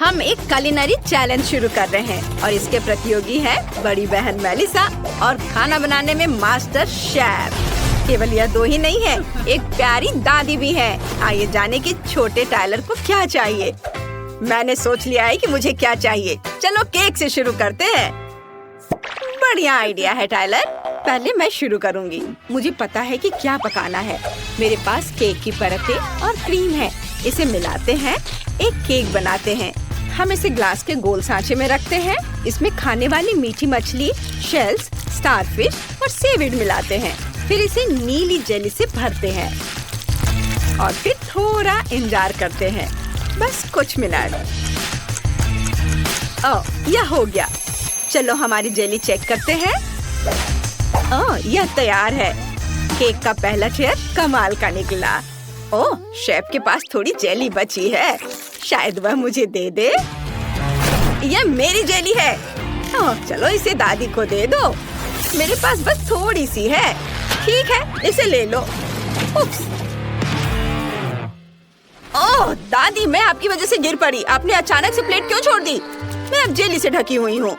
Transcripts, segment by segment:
हम एक culinary challenge शुरू कर रहे हैं और इसके प्रतियोगी हैं बड़ी बहन मेलिसा और खाना बनाने में मास्टर शेफ। केवल यह दो ही नहीं है, एक प्यारी दादी भी है। आइए जाने कि छोटे टाइलर को क्या चाहिए। मैंने सोच लिया है कि मुझे क्या चाहिए। चलो केक से शुरू करते हैं। बढ़िया आइडिया है टाइलर। पहले मैं शुरू करूंगी। मुझे पता है कि क्या पकाना है। मेरे पास केक की परतें और क्रीम है। इसे मिलाते हैं, एक केक बनाते हैं। हम इसे ग्लास के गोल सांचे में रखते हैं। इसमें खाने वाली मीठी मछली, शेल्स, स्टारफिश और सीवीड मिलाते हैं। फिर इसे नीली जेली से भरते हैं और फिर थोड़ा इंतजार करते हैं। बस कुछ मिनट। यह हो गया। चलो हमारी जेली चेक करते हैं। यह तैयार है। केक का पहला लेयर कमाल का निकला। शेफ के पास थोड़ी जेली बची है। शायद वह मुझे दे दे। यह मेरी जेली है। चलो इसे दादी को दे दो। मेरे पास बस थोड़ी सी है। ठीक है, इसे ले लो। उप्स। दादी, मैं आपकी वजह से गिर पड़ी। आपने अचानक से प्लेट क्यों छोड़ दी? मैं अब जेली से ढकी हुई हूँ।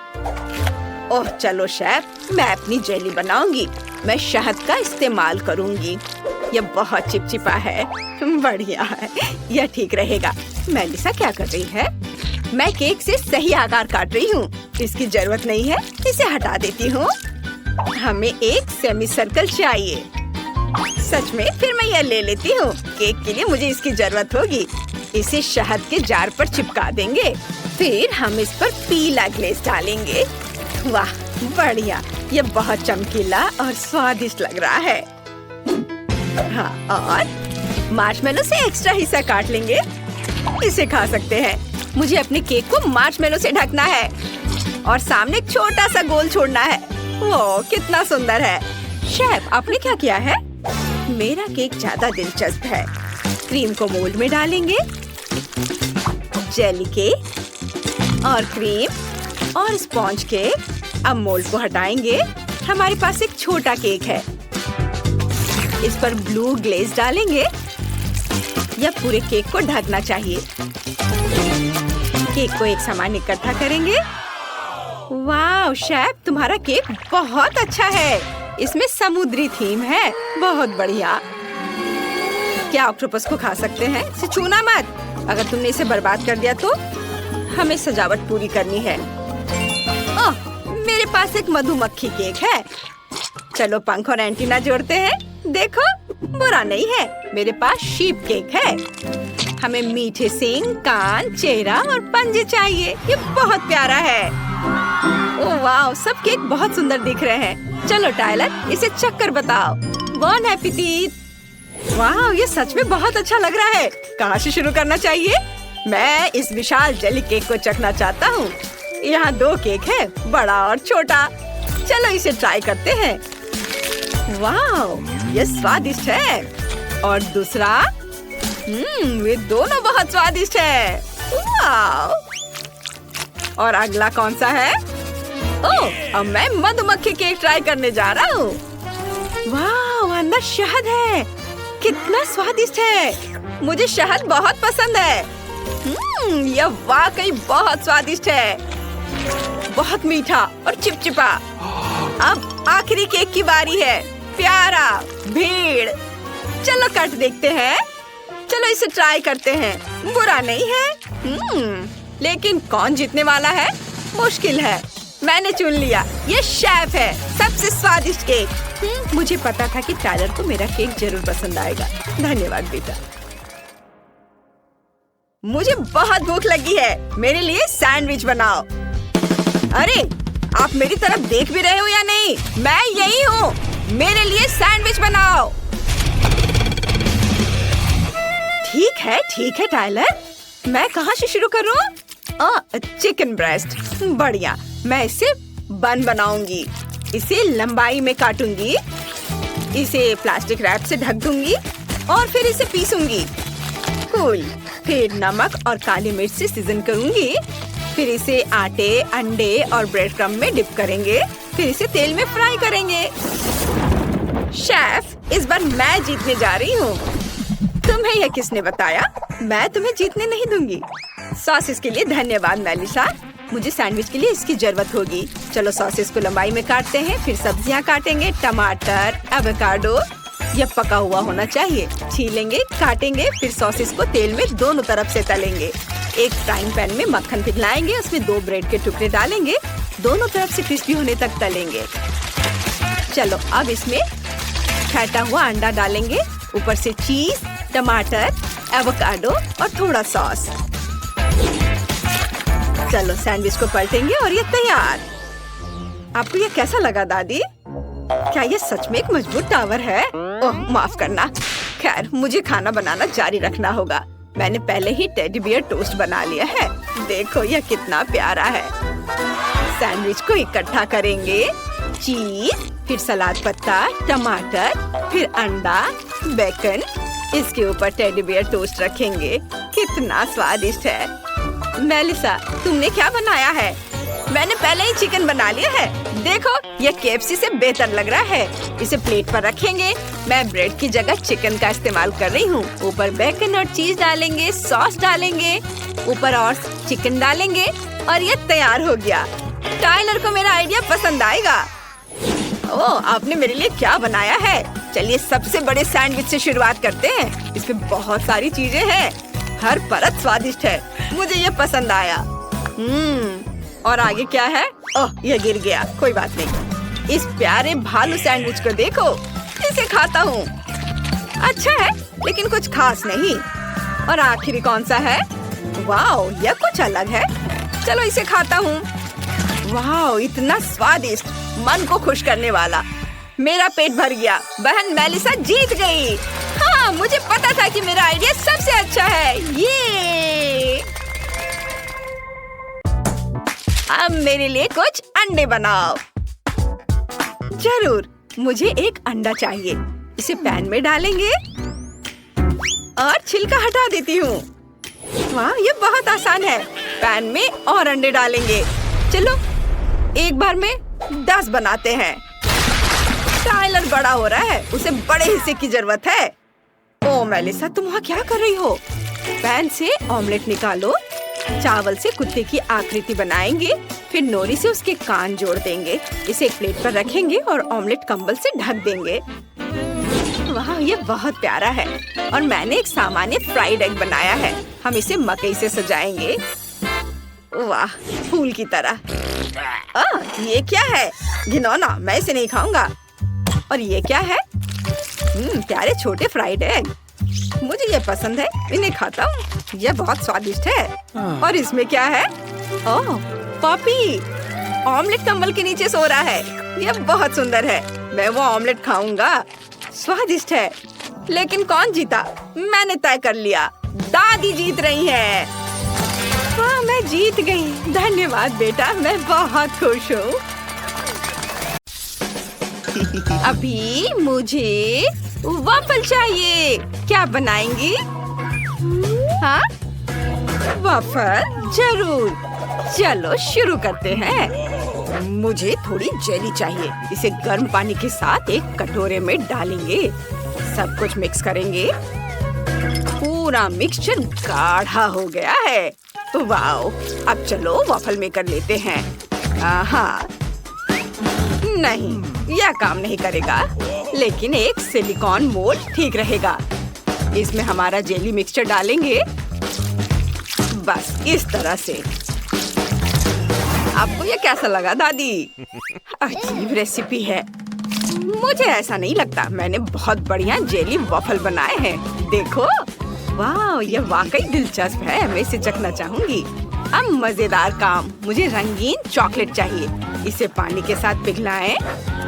चलो शेफ, मैं अपनी जेली बनाऊंगी। मैं शहद का इस्तेमाल करूंगी। यह बहुत चिपचिपा है। बढ़िया है, यह ठीक रहेगा। मेलिसा क्या कर रही है? मैं केक से सही आकार काट रही हूँ। इसकी जरूरत नहीं है, इसे हटा देती हूँ। हमें एक सेमी सर्कल चाहिए। सच में? फिर मैं यह ले लेती हूँ। केक के लिए मुझे इसकी जरूरत होगी। इसे शहद के जार पर चिपका देंगे। फिर हम इस पर पीला ग्लेज डालेंगे। वाह, बढ़िया। यह बहुत चमकीला और स्वादिष्ट लग रहा है। और मार्शमेलो से एक्स्ट्रा हिस्सा काट लेंगे। इसे खा सकते हैं। मुझे अपने केक को मार्शमेलो से ढकना है और सामने एक छोटा सा गोल छोड़ना है। कितना सुंदर है। शेफ, आपने क्या किया है? मेरा केक ज्यादा दिलचस्प है। क्रीम को मोल्ड में डालेंगे। जेली केक और क्रीम और स्पॉन्ज केक। अब मोल्ड को हटाएंगे। हमारे पास एक छोटा केक है। इस पर ब्लू ग्लेज डालेंगे। यह पूरे केक को ढकना चाहिए। केक को एक समान इकट्ठा करेंगे। वाह शेफ, तुम्हारा केक बहुत अच्छा है। इसमें समुद्री थीम है। बहुत बढ़िया। क्या ऑक्टोपस को खा सकते हैं? इसे छूना मत। अगर तुमने इसे बर्बाद कर दिया तो हमें सजावट पूरी करनी है। मेरे पास एक मधुमक्खी केक है। चलो पंख और एंटीना जोड़ते हैं। देखो, बुरा नहीं है। मेरे पास शीप केक है। हमें मीठे सींग, कान, चेहरा और पंजे चाहिए। ये बहुत प्यारा है। वाह, सब केक बहुत सुंदर दिख रहे हैं। चलो टाइलर, इसे चक्कर बताओ। बॉन एपेटिट। वाह, ये सच में बहुत अच्छा लग रहा है। कहाँ से शुरू करना चाहिए? मैं इस विशाल जेली केक को चखना चाहता हूँ। यहाँ दो केक है, बड़ा और छोटा। चलो इसे ट्राई करते हैं। वाह, ये स्वादिष्ट है। और दूसरा? ये दोनों बहुत स्वादिष्ट है। वाह। और अगला कौन सा है? अब मैं मधुमक्खी केक ट्राई करने जा रहा हूँ। वाह, अंदर शहद है। कितना स्वादिष्ट है। मुझे शहद बहुत पसंद है। यह वाकई बहुत स्वादिष्ट है। बहुत मीठा और चिपचिपा। अब आखिरी केक की बारी है। प्यारा, भीड़। चलो कट देखते हैं। चलो इसे ट्राई करते हैं। बुरा नहीं है। लेकिन कौन जीतने वाला है? मुश्किल है। मैंने चुन लिया। ये शेफ है। सबसे स्वादिष्ट केक। मुझे पता था कि टाइलर को मेरा केक जरूर पसंद आएगा। धन्यवाद बेटा। मुझे बहुत भूख लगी है। मेरे लिए सैंडविच बनाओ। अरे, आप मेरी तरफ देख भी रहे हो या नहीं? मैं यही हूँ। मेरे लिए सैंडविच बनाओ। ठीक है टाइलर। मैं कहाँ से शुरू करूँ? Chicken breast. बढ़िया। मैं इसे बन बनाऊंगी। इसे लंबाई में काटूंगी। इसे प्लास्टिक रैप से ढक दूंगी और फिर इसे पीसूंगी। कूल। फिर नमक और काली मिर्च से सीजन करूंगी। फिर इसे आटे, अंडे और ब्रेड क्रम्ब में डिप करेंगे। फिर इसे तेल में फ्राई करेंगे। शेफ, इस बार मैं जीतने जा रही हूँ। तुम्हें यह किसने बताया? मैं तुम्हें जीतने नहीं दूंगी। सॉसेस के लिए धन्यवाद मेलिसा। मुझे सैंडविच के लिए इसकी जरूरत होगी। चलो सॉसेस को लंबाई में काटते हैं, फिर सब्जियां काटेंगे, टमाटर, एवोकाडो। यह पका हुआ होना चाहिए। छीलेंगे, काटेंगे, फिर सॉसेस को तेल में दोनों तरफ से तलेंगे। एक फ्राइंग पैन में मक्खन पिघलाएंगे, उसमें 2 ब्रेड के टुकड़े डालेंगे, दोनों तरफ से क्रिस्पी होने तक तलेंगे। चलो अब इसमें फेंटा हुआ अंडा डालेंगे, ऊपर से चीज, टमाटर, एवोकाडो और थोड़ा सॉस। चलो सैंडविच को पलटेंगे और ये तैयार। आपको ये कैसा लगा दादी? क्या ये सच में एक मजबूत टावर है? ओह माफ करना। खैर मुझे खाना बनाना जारी रखना होगा। मैंने पहले ही टेडी बियर टोस्ट बना लिया है। देखो यह कितना प्यारा है। सैंडविच को इकट्ठा करेंगे, चीज, फिर सलाद पत्ता, टमाटर, फिर अंडा, बेकन, इसके ऊपर टेडी बियर टोस्ट रखेंगे। कितना स्वादिष्ट है। मेलिसा तुमने क्या बनाया है? मैंने पहले ही चिकन बना लिया है। देखो यह KFC से बेहतर लग रहा है। इसे प्लेट पर रखेंगे। मैं ब्रेड की जगह चिकन का इस्तेमाल कर रही हूँ। ऊपर बेकन और चीज डालेंगे, सॉस डालेंगे, ऊपर और चिकन डालेंगे और ये तैयार हो गया। टाइलर को मेरा आइडिया पसंद आएगा। ओह आपने मेरे लिए क्या बनाया है? चलिए सबसे बड़े सैंडविच से शुरुआत करते हैं। इसमें बहुत सारी चीजें हैं, हर परत स्वादिष्ट है। मुझे ये पसंद आया। और आगे क्या है? ओह ये गिर गया, कोई बात नहीं। इस प्यारे भालू सैंडविच को देखो, इसे खाता हूँ। अच्छा है लेकिन कुछ खास नहीं। और आखिरी कौन सा है? वाओ यह कुछ अलग है। चलो इसे खाता हूँ। वाओ इतना स्वादिष्ट, मन को खुश करने वाला। मेरा पेट भर गया। बहन मेलिसा जीत गई। हाँ मुझे पता था कि मेरा आइडिया सबसे अच्छा है। ये अब मेरे लिए कुछ अंडे बनाओ। जरूर, मुझे एक अंडा चाहिए। इसे पैन में डालेंगे और छिलका हटा देती हूँ। वाह ये बहुत आसान है। पैन में और अंडे डालेंगे। चलो एक बार में 10 बनाते हैं। टाइलर बड़ा हो रहा है, उसे बड़े हिस्से की जरूरत है। ओ मेलिसा तुम वहाँ क्या कर रही हो? पैन से ऑमलेट निकालो। चावल से कुत्ते की आकृति बनाएंगे, फिर नोरी से उसके कान जोड़ देंगे। इसे एक प्लेट पर रखेंगे और ऑमलेट कंबल से ढक देंगे। वाह ये बहुत प्यारा है। और मैंने एक सामान्य फ्राइड एग बनाया है। हम इसे मकई से सजाएंगे। वाह फूल की तरह। ये क्या है? घिनौना, मैं इसे नहीं खाऊंगा। और ये क्या है? प्यारे छोटे फ्राइड एग, मुझे ये पसंद है, इन्हें खाता हूँ। ये बहुत स्वादिष्ट है। और इसमें क्या है? ओह पॉपी, ऑमलेट कंबल के नीचे सो रहा है। यह बहुत सुंदर है। मैं वो ऑमलेट खाऊंगा। स्वादिष्ट है। लेकिन कौन जीता? मैंने तय कर लिया, दादी जीत रही है। वाह मैं जीत गई। धन्यवाद बेटा, मैं बहुत खुश हूँ। अभी मुझे वॉफल चाहिए। क्या बनाएंगी? हाँ वॉफल जरूर। चलो शुरू करते हैं। मुझे थोड़ी जेली चाहिए। इसे गर्म पानी के साथ एक कटोरे में डालेंगे। सब कुछ मिक्स करेंगे। पूरा मिक्सचर गाढ़ा हो गया है। वाओ, अब चलो वॉफल मेकर लेते हैं। हाँ नहीं यह काम नहीं करेगा, लेकिन एक सिलिकॉन मोल्ड ठीक रहेगा। इसमें हमारा जेली मिक्सचर डालेंगे, बस इस तरह से। आपको ये कैसा लगा दादी? अजीब रेसिपी है। मुझे ऐसा नहीं लगता। मैंने बहुत बढ़िया जेली वॉफल बनाए हैं। देखो, वाह ये वाकई दिलचस्प है। मैं इसे चखना चाहूंगी। अब मजेदार काम, मुझे रंगीन चॉकलेट चाहिए। इसे पानी के साथ पिघलाएं।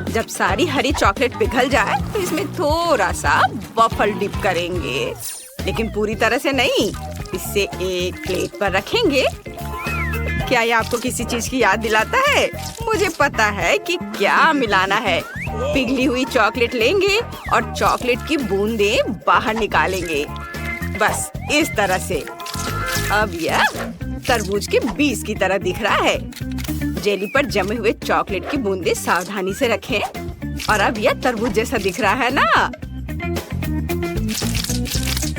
जब सारी हरी चॉकलेट पिघल जाए तो इसमें थोड़ा सा वॉफल डिप करेंगे, लेकिन पूरी तरह से नहीं। इसे एक प्लेट पर रखेंगे। क्या ये आपको किसी चीज की याद दिलाता है? मुझे पता है कि क्या मिलाना है। पिघली हुई चॉकलेट लेंगे और चॉकलेट की बूंदें बाहर निकालेंगे, बस इस तरह से। अब यह तरबूज के बीज की तरह दिख रहा है। जेली पर जमे हुए चॉकलेट की बूंदें सावधानी से रखें। और अब यह तरबूज जैसा दिख रहा है ना?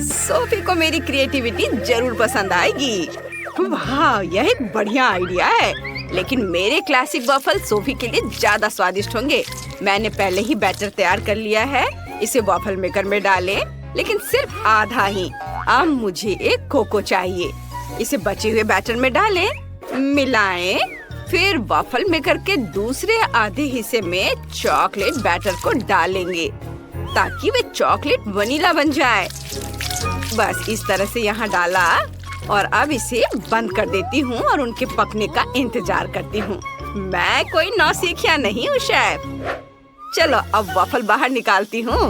सोफी को मेरी क्रिएटिविटी जरूर पसंद आएगी। वाह, यह एक बढ़िया आइडिया है। लेकिन मेरे क्लासिक वॉफल सोफी के लिए ज्यादा स्वादिष्ट होंगे। मैंने पहले ही बैटर तैयार कर लिया है। इसे वॉफल मेकर में डालें, लेकिन सिर्फ आधा ही। अब मुझे एक कोको चाहिए। इसे बचे हुए बैटर में डालें, मिलाएं, फिर वॉफल मेकर के दूसरे आधे हिस्से में चॉकलेट बैटर को डालेंगे ताकि वे चॉकलेट वनीला बन जाए। बस इस तरह से यहाँ डाला और अब इसे बंद कर देती हूँ और उनके पकने का इंतजार करती हूँ। मैं कोई नौसिखिया नहीं हूँ शेफ। चलो अब वॉफल बाहर निकालती हूँ।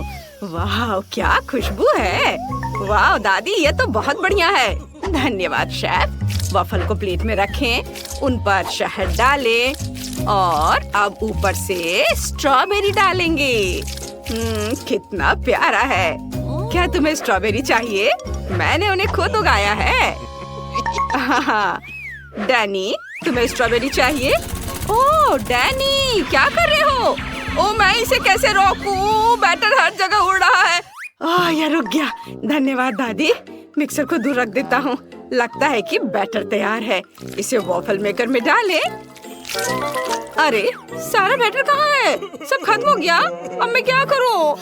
वाह, क्या खुशबू है। वाह दादी, ये तो बहुत बढ़िया है। धन्यवाद शेफ। वॉफल को प्लेट में रखें, उन पर शहद डालें और अब ऊपर से स्ट्रॉबेरी डालेंगे। कितना प्यारा है। क्या तुम्हें स्ट्रॉबेरी चाहिए? मैंने उन्हें खुद उगाया है। डैनी, तुम्हें स्ट्रॉबेरी चाहिए? ओह डैनी, क्या कर रहे हो? ओह, मैं इसे कैसे रोकूं? बैटर हर जगह उड़ रहा है। यह रुक गया। धन्यवाद दादी। मिक्सर को दूर रख देता हूँ। लगता है कि बैटर तैयार है। इसे वॉफल मेकर में डालें। अरे, सारा बैटर कहाँ है? सब खत्म हो गया। अब मैं क्या करूँ?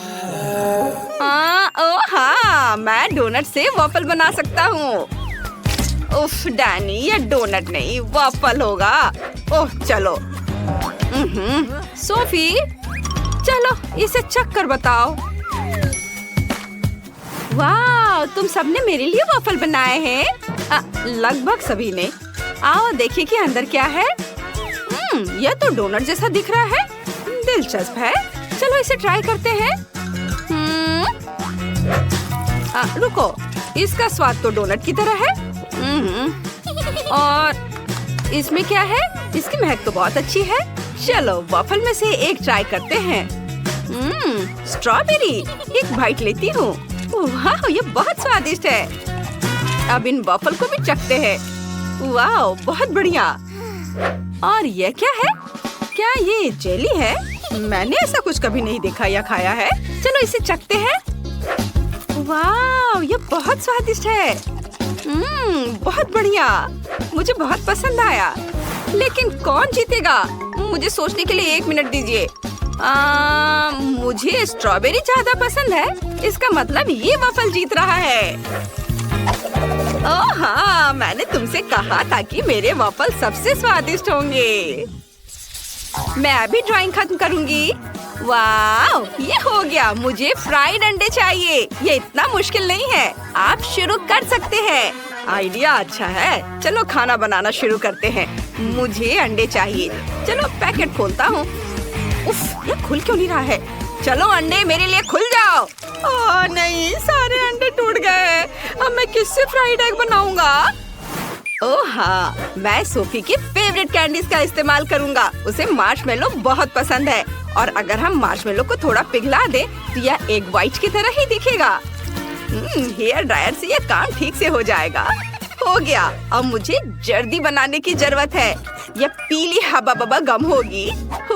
हाँ, मैं डोनट से वॉफल बना सकता हूँ। उफ डैनी, ये डोनट नहीं वॉफल होगा। ओह चलो। सोफी, चलो इसे चख कर बताओ। वाह, तुम सबने मेरे लिए वॉफल बनाए हैं। लगभग सभी ने। आओ देखिए कि अंदर क्या है। यह तो डोनट जैसा दिख रहा है। दिलचस्प है। चलो इसे ट्राई करते हैं। रुको, इसका स्वाद तो डोनट की तरह है। और इसमें क्या है? इसकी महक तो बहुत अच्छी है। चलो वॉफल में से एक ट्राई करते हैं। स्ट्रॉबेरी, एक बाइट लेती हूँ। वाह, ये बहुत स्वादिष्ट है। अब इन वॉफल को भी चखते हैं। वाह, बहुत बढ़िया। और ये क्या है? क्या ये जेली है? मैंने ऐसा कुछ कभी नहीं देखा या खाया है। चलो इसे चखते हैं। वाह, ये बहुत स्वादिष्ट है। बहुत बढ़िया। मुझे बहुत पसंद आया। लेकिन कौन जीतेगा? मुझे सोचने के लिए 1 मिनट दीजिए। मुझे स्ट्रॉबेरी ज्यादा पसंद है। इसका मतलब ये वॉफल जीत रहा है। ओह हाँ, मैंने तुमसे कहा था कि मेरे वॉफल सबसे स्वादिष्ट होंगे। मैं अभी ड्राइंग खत्म करूंगी। वाह, ये हो गया। मुझे फ्राइड अंडे चाहिए। ये इतना मुश्किल नहीं है। आप शुरू कर सकते हैं। आइडिया अच्छा है। चलो खाना बनाना शुरू करते हैं। मुझे अंडे चाहिए। चलो पैकेट खोलता हूँ। उफ, ये खुल क्यों नहीं रहा है? चलो अंडे मेरे लिए खुल जाओ। ओह नहीं, सारे अंडे टूट गए। अब मैं किससे फ्राइड एग बनाऊंगा? ओह हाँ, मैं सोफी की फेवरेट कैंडीज का इस्तेमाल करूंगा। उसे मार्शमेलो बहुत पसंद है और अगर हम मार्शमेलो को थोड़ा पिघला दे तो यह एग व्हाइट की तरह ही दिखेगा। हेयर ड्रायर से यह काम ठीक से हो जाएगा। हो गया। अब मुझे जर्दी बनाने की जरूरत है। यह पीली हबा बबा गम होगी।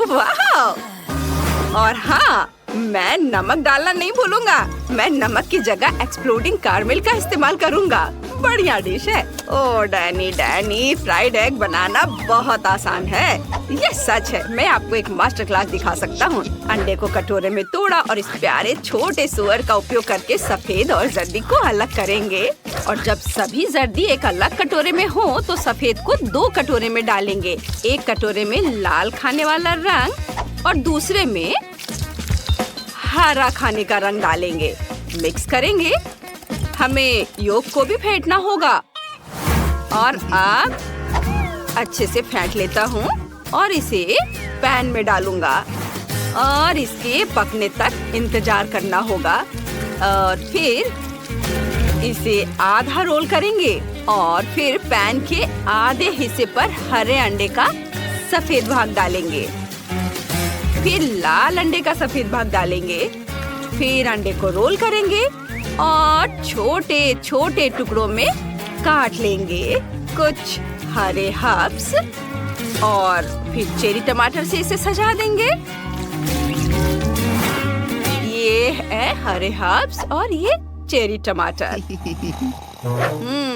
वाह! और हाँ, मैं नमक डालना नहीं भूलूंगा। मैं नमक की जगह एक्सप्लोडिंग कैरमेल का इस्तेमाल करूंगा। बढ़िया डिश है। ओह डैनी, फ्राइड एग बनाना बहुत आसान है। ये सच है। मैं आपको एक मास्टर क्लास दिखा सकता हूँ। अंडे को कटोरे में तोड़ा और इस प्यारे छोटे सुअर का उपयोग करके सफेद और जर्दी को अलग करेंगे। और जब सभी जर्दी एक अलग कटोरे में हो तो सफेद को 2 कटोरे में डालेंगे। एक कटोरे में लाल खाने वाला रंग और दूसरे में हरा खाने का रंग डालेंगे। मिक्स करेंगे। हमें योग को भी फेंटना होगा। और अब अच्छे से फेंट लेता हूँ और इसे पैन में डालूंगा और इसके पकने तक इंतजार करना होगा। और फिर इसे आधा रोल करेंगे और फिर पैन के आधे हिस्से पर हरे अंडे का सफेद भाग डालेंगे। फिर लाल अंडे का सफेद भाग डालेंगे। फिर अंडे को रोल करेंगे और छोटे छोटे टुकड़ों में काट लेंगे। कुछ हरे हर्ब्स और फिर चेरी टमाटर से इसे सजा देंगे। ये है हरे हर्ब्स और ये चेरी टमाटर।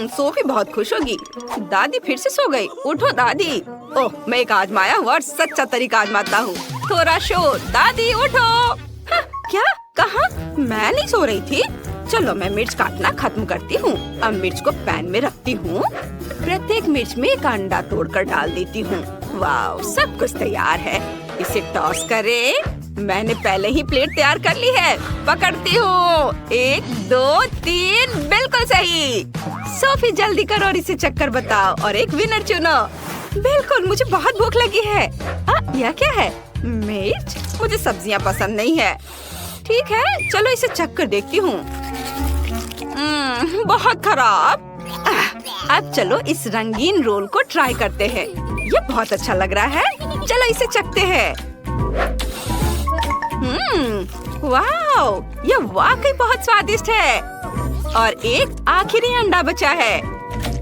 सोफी बहुत खुश होगी। दादी फिर से सो गई। उठो दादी। ओह, मैं एक आजमाया हुआ और सच्चा तरीका आजमाता हूँ। थोड़ा शोर। दादी उठो। हाँ, क्या कहा? मैं नहीं सो रही थी। चलो मैं मिर्च काटना खत्म करती हूँ। अब मिर्च को पैन में रखती हूँ। प्रत्येक मिर्च में एक अंडा तोड़कर डाल देती हूँ। वाह, सब कुछ तैयार है। इसे टॉस करें। मैंने पहले ही प्लेट तैयार कर ली है। पकड़ती हूँ। 1 2 3, बिल्कुल सही। सोफी जल्दी करो और इसे चक्कर बताओ और एक विनर चुनो। बिल्कुल, मुझे बहुत भूख लगी है। यह क्या है? मिर्च? मुझे सब्जियाँ पसंद नहीं है। ठीक है, चलो इसे चक्कर देखती हूँ। बहुत खराब। अब चलो इस रंगीन रोल को ट्राई करते हैं। ये बहुत अच्छा लग रहा है। चलो इसे चखते हैं। वाह, ये वाकई बहुत स्वादिष्ट है। और एक आखिरी अंडा बचा है।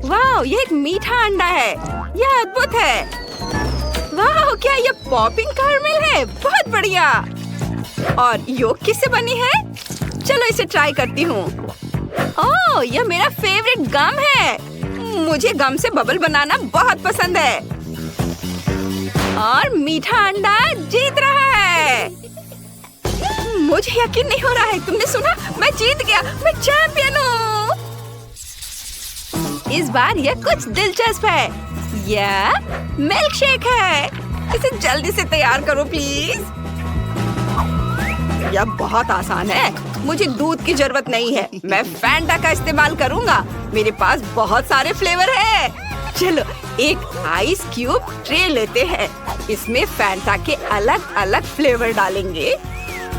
वाह, ये एक मीठा अंडा है। यह अद्भुत है। वाह, क्या ये पॉपिंग कैरमेल है? बहुत बढ़िया। और योग किससे बनी है? चलो इसे ट्राई करती हूँ। ओह, यह मेरा फेवरेट गम है। मुझे गम से बबल बनाना बहुत पसंद है। और मीठा अंडा जीत रहा है। मुझे यकीन नहीं हो रहा है। तुमने सुना? मैं जीत गया। मैं चैंपियन हूँ। इस बार यह कुछ दिलचस्प है। यह मिल्क शेक है। इसे जल्दी से तैयार करो प्लीज। यह बहुत आसान है। मुझे दूध की जरूरत नहीं है। मैं फैंटा का इस्तेमाल करूँगा। मेरे पास बहुत सारे फ्लेवर है। चलो एक आइस क्यूब ट्रे लेते हैं। इसमें फैंटा के अलग अलग फ्लेवर डालेंगे।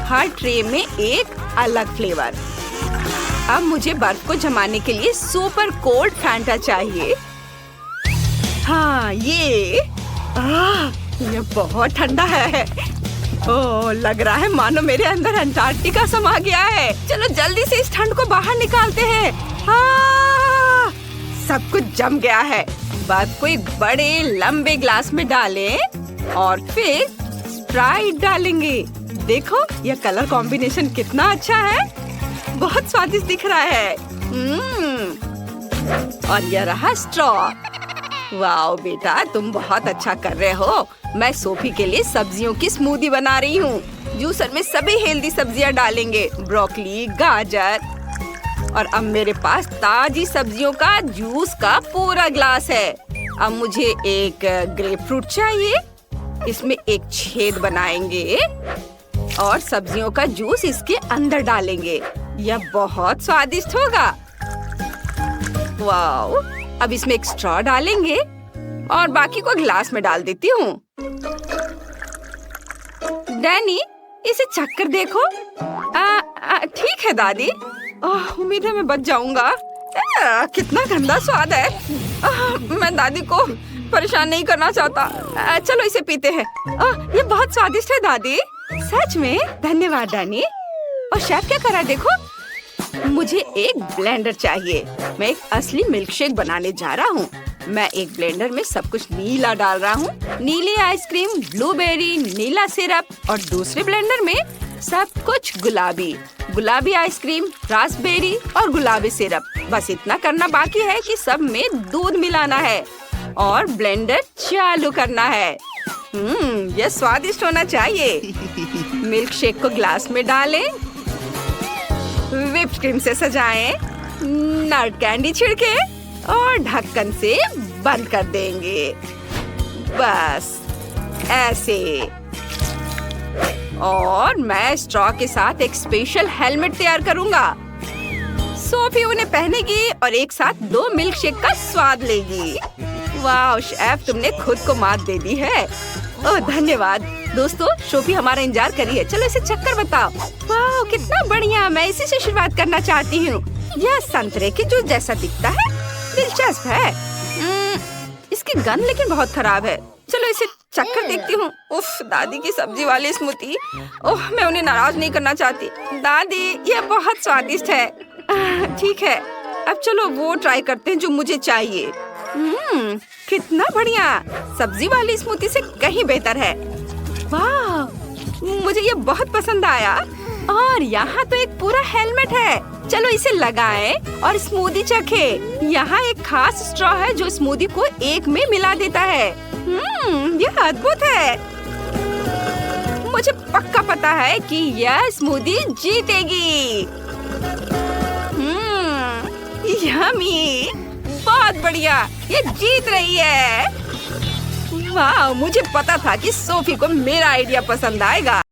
हर ट्रे में एक अलग फ्लेवर। अब मुझे बर्फ को जमाने के लिए सुपर कोल्ड फैंटा चाहिए। हाँ, ये बहुत ठंडा है। ओह, लग रहा है मानो मेरे अंदर अंटार्कटिका समा गया है। चलो जल्दी से इस ठंड को बाहर निकालते हैं। सब कुछ जम गया है। बर्फ को एक बड़े लंबे ग्लास में डालें और फिर स्प्राइट डालेंगे। देखो, यह कलर कॉम्बिनेशन कितना अच्छा है। बहुत स्वादिष्ट दिख रहा है। और यह रहा स्ट्रॉ। वाओ बेटा, तुम बहुत अच्छा कर रहे हो। मैं सोफी के लिए सब्जियों की स्मूदी बना रही हूँ। जूसर में सभी हेल्दी सब्जियाँ डालेंगे। ब्रोकली, गाजर। और अब मेरे पास ताजी सब्जियों का जूस का पूरा ग्लास है। अब मुझे एक ग्रेप फ्रूट चाहिए। इसमें एक छेद बनाएंगे और सब्जियों का जूस इसके अंदर डालेंगे। यह बहुत स्वादिष्ट होगा। वाओ, अब इसमें एक स्ट्रॉ डालेंगे और बाकी को ग्लास में डाल देती हूँ। डैनी, इसे चक्कर देखो। ठीक है दादी। उम्मीद है मैं बच जाऊंगा। कितना गंदा स्वाद है। मैं दादी को परेशान नहीं करना चाहता। चलो इसे पीते हैं। ये बहुत स्वादिष्ट है दादी। सच में? धन्यवाद डैनी। और शेफ क्या कर रहा है देखो। मुझे एक ब्लेंडर चाहिए। मैं एक असली मिल्कशेक बनाने जा रहा हूँ। मैं एक ब्लेंडर में सब कुछ नीला डाल रहा हूँ। नीली आइसक्रीम, ब्लूबेरी, नीला सिरप। और दूसरे ब्लेंडर में सब कुछ गुलाबी। गुलाबी आइसक्रीम, रास्पबेरी और गुलाबी सिरप। बस इतना करना बाकी है कि सब में दूध मिलाना है और ब्लेंडर चालू करना है। यह स्वादिष्ट होना चाहिए। मिल्क शेक को ग्लास में डालें, व्हिप्ड क्रीम से सजाएं, नट कैंडी छिड़के और ढक्कन से बंद कर देंगे। बस ऐसे। और मैं स्ट्रॉ के साथ एक स्पेशल हेलमेट तैयार करूंगा। सोफी उन्हें पहनेगी और एक साथ 2 मिल्क शेक का स्वाद लेगी। वाह शेफ, तुमने खुद को मात दे दी है। ओह धन्यवाद। दोस्तों, सोफी हमारा इंतजार कर रही है। चलो इसे चक्कर बताओ। वाह कितना बढ़िया। मैं इसी से शुरुआत करना चाहती हूँ। यह संतरे के जूस जैसा दिखता है। दिलचस्प है। इसकी गंध लेकिन बहुत खराब है। चलो इसे चक्कर देखती हूँ। उफ, दादी की सब्जी वाली स्मूदी। ओह, मैं उन्हें नाराज नहीं करना चाहती। दादी, यह बहुत स्वादिष्ट है। ठीक है, अब चलो वो ट्राई करते हैं जो मुझे चाहिए। कितना बढ़िया। सब्जी वाली स्मूदी से कहीं बेहतर है। वाह, मुझे ये बहुत पसंद आया। और यहाँ तो एक पूरा हेलमेट है। चलो इसे लगाएं और स्मूदी चखे। यहाँ एक खास स्ट्रॉ है जो स्मूदी को एक में मिला देता है। यह अद्भुत है। मुझे पक्का पता है कि यह स्मूदी जीतेगी। यम्मी, बहुत बढ़िया, ये जीत रही है। वाह, मुझे पता था कि सोफी को मेरा आइडिया पसंद आएगा।